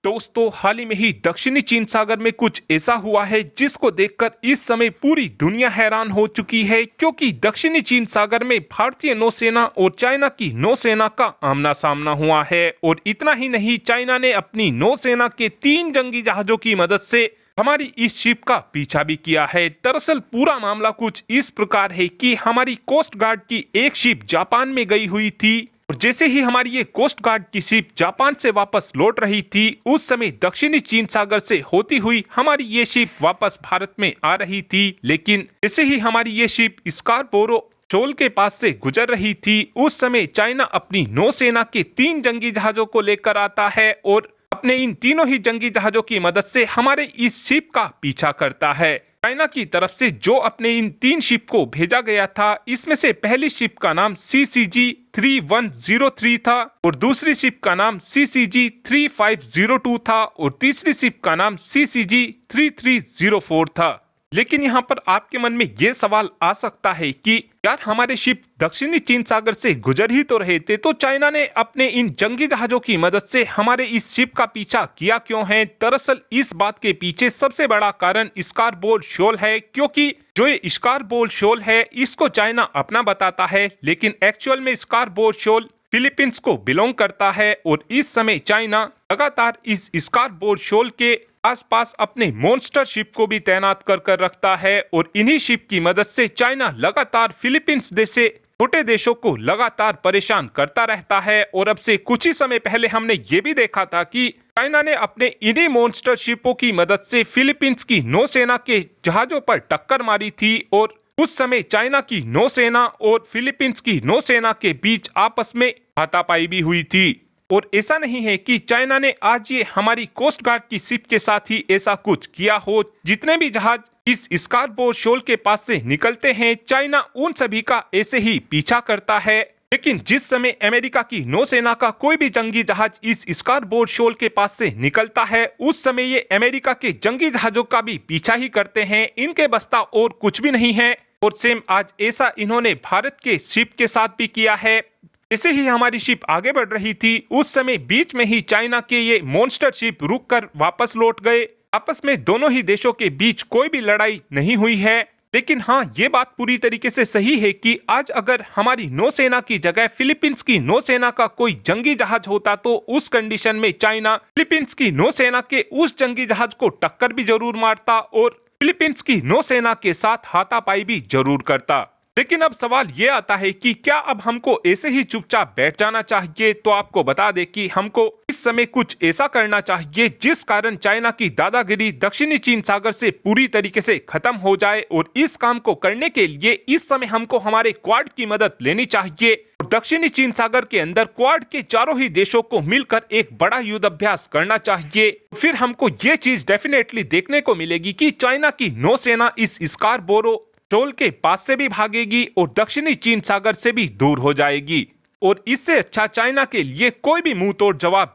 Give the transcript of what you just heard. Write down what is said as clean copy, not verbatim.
दोस्तों, हाल ही में ही दक्षिणी चीन सागर में कुछ ऐसा हुआ है जिसको देखकर इस समय पूरी दुनिया हैरान हो चुकी है, क्योंकि दक्षिणी चीन सागर में भारतीय नौसेना और चाइना की नौसेना का आमना सामना हुआ है। और इतना ही नहीं, चाइना ने अपनी नौसेना के 3 जंगी जहाजों की मदद से हमारी इस शिप का पीछा भी किया है। दरअसल पूरा मामला कुछ इस प्रकार है कि हमारी कोस्ट गार्ड की एक शिप जापान में गई हुई थी, और जैसे ही हमारी ये कोस्ट गार्ड की शिप जापान से वापस लौट रही थी, उस समय दक्षिणी चीन सागर से होती हुई हमारी ये शिप वापस भारत में आ रही थी। लेकिन जैसे ही हमारी ये शिप स्कारबोरो शोल के पास से गुजर रही थी, उस समय चाइना अपनी नौसेना के 3 जंगी जहाजों को लेकर आता है और अपने इन तीनों ही जंगी जहाजों की मदद से हमारे इस शिप का पीछा करता है। चाइना की तरफ से जो अपने इन 3 शिप को भेजा गया था, इसमें से पहली शिप का नाम CCG-3103 था, और दूसरी शिप का नाम CCG-3502 था, और तीसरी शिप का नाम CCG-3304 था। लेकिन यहाँ पर आपके मन में ये सवाल आ सकता है कि यार, हमारे शिप दक्षिणी चीन सागर से गुजर ही तो रहे थे, तो चाइना ने अपने इन जंगी जहाजों की मदद से हमारे इस शिप का पीछा किया क्यों है? दरअसल इस बात के पीछे सबसे बड़ा कारण स्कारबोल शोल है, क्योंकि जो ये स्कारबोल शोल है, इसको चाइना अपना बताता है, लेकिन एक्चुअल में स्कारबोल शोल फिलीपींस को बिलोंग करता है। और इस समय चाइना लगातार इस स्कारबोल शोल के आसपास अपने मॉन्स्टर शिप को भी तैनात कर रखता है, और इन्हीं शिप की मदद से चाइना लगातार फिलीपींस जैसे छोटे देशों को लगातार परेशान करता रहता है। और अब से कुछ ही समय पहले हमने ये भी देखा था कि चाइना ने अपने इन्हीं मॉन्स्टर शिपों की मदद से फिलीपींस की नौसेना के जहाजों पर टक्कर मारी थी, और उस समय चाइना की नौसेना और फिलीपींस की नौसेना के बीच आपस में हाथापाई भी हुई थी। और ऐसा नहीं है कि चाइना ने आज ये हमारी कोस्ट गार्ड की शिप के साथ ही ऐसा कुछ किया हो। जितने भी जहाज इस स्कारबोरो शोल के पास से निकलते हैं, चाइना उन सभी का ऐसे ही पीछा करता है। लेकिन जिस समय अमेरिका की नौसेना का कोई भी जंगी जहाज इस स्कारबोरो शोल के पास से निकलता है, उस समय ये अमेरिका के जंगी जहाजों का भी पीछा ही करते हैं। इनके बस्ता और कुछ भी नहीं है। और सेम आज ऐसा इन्होंने भारत के शिप के साथ भी किया है। जैसे ही हमारी शिप आगे बढ़ रही थी, उस समय बीच में ही चाइना के ये मॉन्स्टर शिप रुककर वापस लौट गए। आपस में दोनों ही देशों के बीच कोई भी लड़ाई नहीं हुई है। लेकिन हाँ, ये बात पूरी तरीके से सही है कि आज अगर हमारी नौसेना की जगह फिलीपींस की नौसेना का कोई जंगी जहाज होता, तो उस कंडीशन में चाइना फिलीपींस की नौसेना के उस जंगी जहाज को टक्कर भी जरूर मारता और फिलीपींस की नौसेना के साथ हाथापाई भी जरूर करता। लेकिन अब सवाल ये आता है कि क्या अब हमको ऐसे ही चुपचाप बैठ जाना चाहिए? तो आपको बता दें कि हमको इस समय कुछ ऐसा करना चाहिए जिस कारण चाइना की दादागिरी दक्षिणी चीन सागर से पूरी तरीके से खत्म हो जाए। और इस काम को करने के लिए इस समय हमको हमारे क्वाड की मदद लेनी चाहिए। और दक्षिणी चीन सागर के अंदर क्वाड के चारों ही देशों को मिलकर एक बड़ा युद्ध अभ्यास करना चाहिए। फिर हमको ये चीज डेफिनेटली देखने को मिलेगी कि चाइना की नौसेना इस स्कारबोरो शोल के पास से भी भागेगी और दक्षिणी चीन सागर से भी दूर हो जाएगी। और इससे अच्छा चाइना के लिए कोई भी मुंह तोड़ जवाब